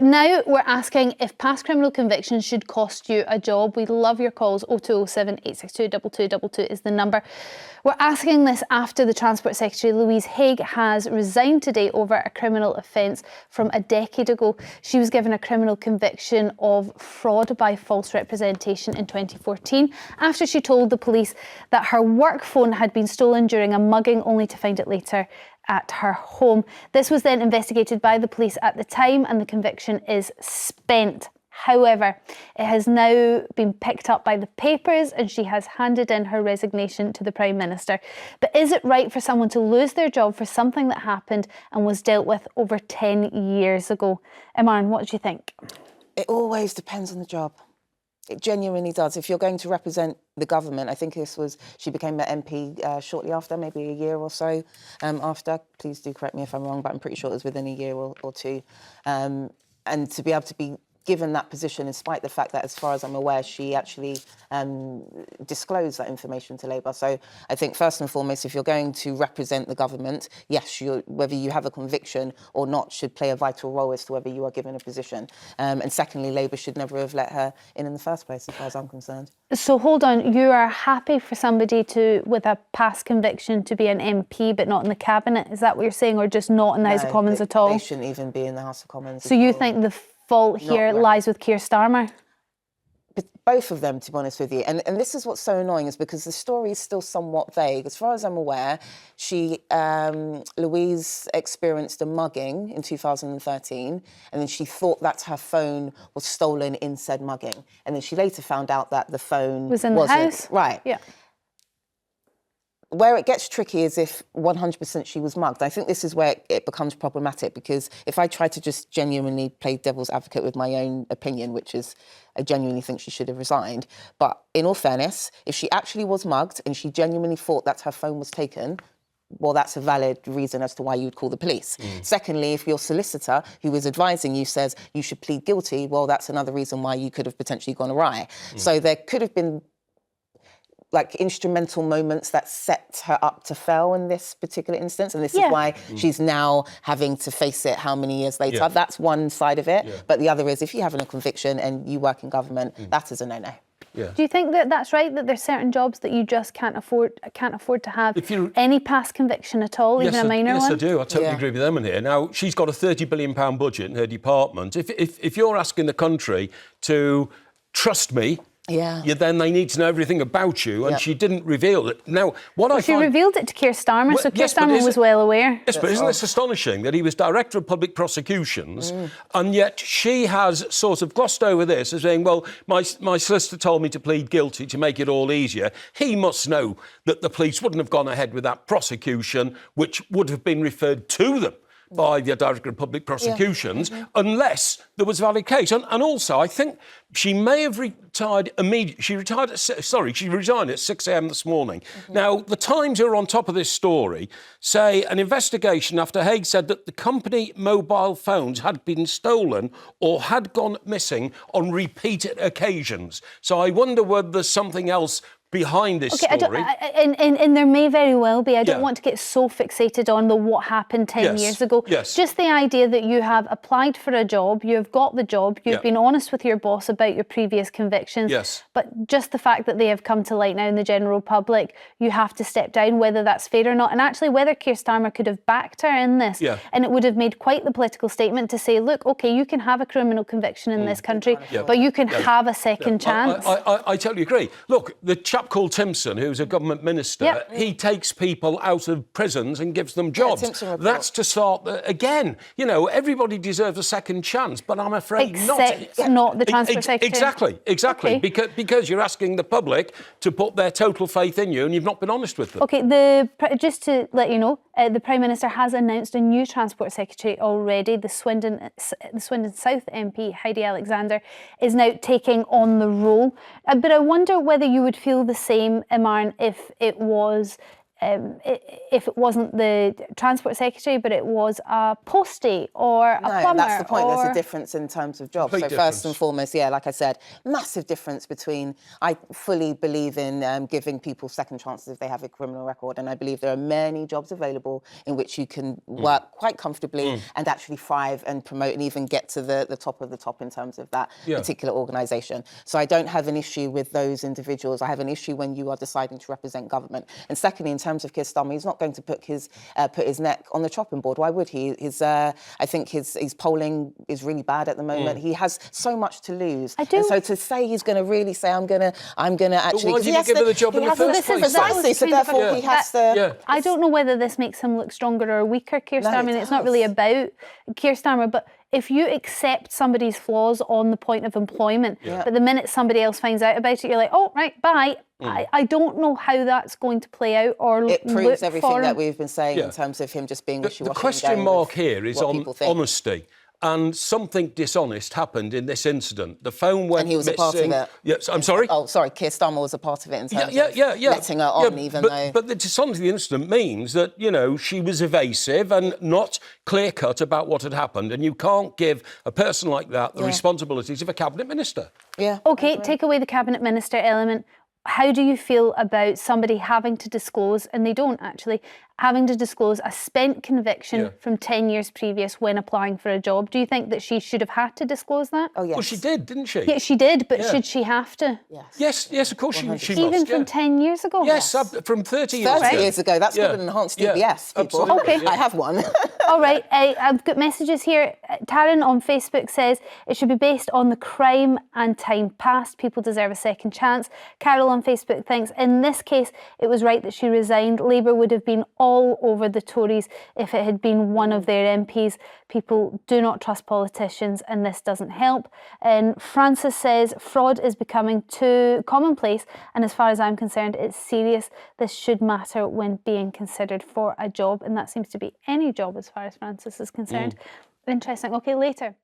now we're asking if past criminal convictions should cost you a job. We love your calls. 0207 862 2222 is the number. We're asking this after the Transport Secretary Louise Haigh has resigned today over a criminal offence from a decade ago. She was given a criminal conviction of fraud by false representation in 2014 after she told the police that her work phone had been stolen during a mugging, only to find it later at her home. This was then investigated by the police at the time and the conviction is spent. However, it has now been picked up by the papers and she has handed in her resignation to the Prime Minister. But is it right for someone to lose their job for something that happened and was dealt with over 10 years ago? Imarn, what do you think? It always depends on the job. It genuinely does. If you're going to represent the government, I think she became an MP shortly after, maybe a year or so after. Please do correct me if I'm wrong, but I'm pretty sure it was within a year or two. And to be able to be given that position, despite the fact that, as far as I'm aware, she actually disclosed that information to Labour. So I think, first and foremost, if you're going to represent the government, yes, whether you have a conviction or not should play a vital role as to whether you are given a position. And secondly, Labour should never have let her in the first place, as far as I'm concerned. So hold on, you are happy for somebody with a past conviction to be an MP but not in the Cabinet? Is that what you're saying, or just not in the House of Commons at all? They shouldn't even be in the House of Commons. So you think the fault here lies with Keir Starmer? Both of them, to be honest with you. And this is what's so annoying, is because the story is still somewhat vague. As far as I'm aware, Louise experienced a mugging in 2013, and then she thought that her phone was stolen in said mugging. And then she later found out that the phone was in the house. Right. Yeah. Where it gets tricky is if 100% she was mugged. I think this is where it becomes problematic, because if I try to just genuinely play devil's advocate with my own opinion, which is I genuinely think she should have resigned, but in all fairness, if she actually was mugged and she genuinely thought that her phone was taken, well, that's a valid reason as to why you would call the police. Secondly, if your solicitor who is advising you says you should plead guilty, well, that's another reason why you could have potentially gone awry. So there could have been instrumental moments that set her up to fail in this particular instance. And this is why she's now having to face it how many years later. That's one side of it. But the other is, if you have a conviction and you work in government, that is a no-no. Do you think that that's right, that there's certain jobs that you just can't afford to have any past conviction at all, even a minor one? Yes, I do. I totally agree with Emma here. Now, she's got a £30 billion budget in her department. If you're asking the country to trust me, then they need to know everything about you, and she didn't reveal it. Now, she revealed it to Keir Starmer, so Keir Starmer was well aware. Yes, but isn't this astonishing that he was Director of Public Prosecutions, and yet she has sort of glossed over this as saying, well, my solicitor told me to plead guilty to make it all easier. He must know that the police wouldn't have gone ahead with that prosecution, which would have been referred to them by the Director of Public Prosecutions, unless there was a valid case. And also, I think she may have retired immediately. She resigned at 6 a.m. this morning. Now, the Times are on top of this story, say an investigation after Haigh said that the company mobile phones had been stolen or had gone missing on repeated occasions. So I wonder whether there's something else behind this story. And there may very well be. I don't want to get so fixated on what happened 10 years ago. Just the idea that you have applied for a job, you have got the job, you've been honest with your boss about your previous convictions, but just the fact that they have come to light now in the general public, you have to step down, whether that's fair or not. And actually, whether Keir Starmer could have backed her in this, and it would have made quite the political statement to say, look, OK, you can have a criminal conviction in this country, but you can have a second chance. I totally agree. Look, the chap called Timpson, who's a government minister, he takes people out of prisons and gives them jobs. That's to start again. You know, everybody deserves a second chance, but I'm afraid not the Transport Secretary. Exactly. Okay. Because you're asking the public to put their total faith in you, and you've not been honest with them. OK, just to let you know, the Prime Minister has announced a new Transport Secretary already. The Swindon South MP, Heidi Alexander, is now taking on the role. But I wonder whether you would feel the same, Imarn, if it was if it wasn't the Transport Secretary, but it was a postie or a plumber. No, that's the point. There's a difference in terms of jobs. Complete So difference. first and foremost, yeah, like I said, massive difference between, I fully believe in giving people second chances if they have a criminal record. And I believe there are many jobs available in which you can work quite comfortably and actually thrive and promote and even get to the top of the top in terms of that particular organisation. So I don't have an issue with those individuals. I have an issue when you are deciding to represent government. And secondly, in terms of Keir Starmer, he's not going to put his neck on the chopping board. Why would he? I think his polling is really bad at the moment. He has so much to lose. And so to say he's going to really say, I'm going to actually... But why did he give her the job in the first place? Precisely, so therefore he has to... I don't know whether this makes him look stronger or weaker, Keir Starmer, and it's not really about Keir Starmer, but if you accept somebody's flaws on the point of employment, but the minute somebody else finds out about it, you're like, oh, right, bye. I don't know how that's going to play out or It proves look everything that we've been saying in terms of him just being wishy-washy. The question mark here is on honesty. And something dishonest happened in this incident. The phone went missing. And he was a part of it. Yes, I'm sorry? Oh, sorry, Keir Starmer was a part of it in terms of letting her on, even though... But the dishonesty of the incident means that, she was evasive and not clear-cut about what had happened, and you can't give a person like that the responsibilities of a Cabinet Minister. Yeah. OK, take away the Cabinet Minister element. How do you feel about somebody having to disclose, and they don't actually, having to disclose a spent conviction from 10 years previous when applying for a job? Do you think that she should have had to disclose that? Oh, yes. Well, she did, didn't she? Yeah, she did, but should she have to? Yes. Yes, of course she must. Even from 10 years ago? Yes, from 30 years ago. 30 years ago. That's got an enhanced DBS, people. Absolutely. OK. I have one. All right, I've got messages here. Taryn on Facebook says it should be based on the crime and time past. People deserve a second chance. Carol on Facebook thinks in this case it was right that she resigned. Labour would have been all over the Tories if it had been one of their MPs. People do not trust politicians and this doesn't help. And Francis says fraud is becoming too commonplace, and as far as I'm concerned it's serious. This should matter when being considered for a job, and that seems to be any job as far as Francis is concerned. Interesting. OK, later.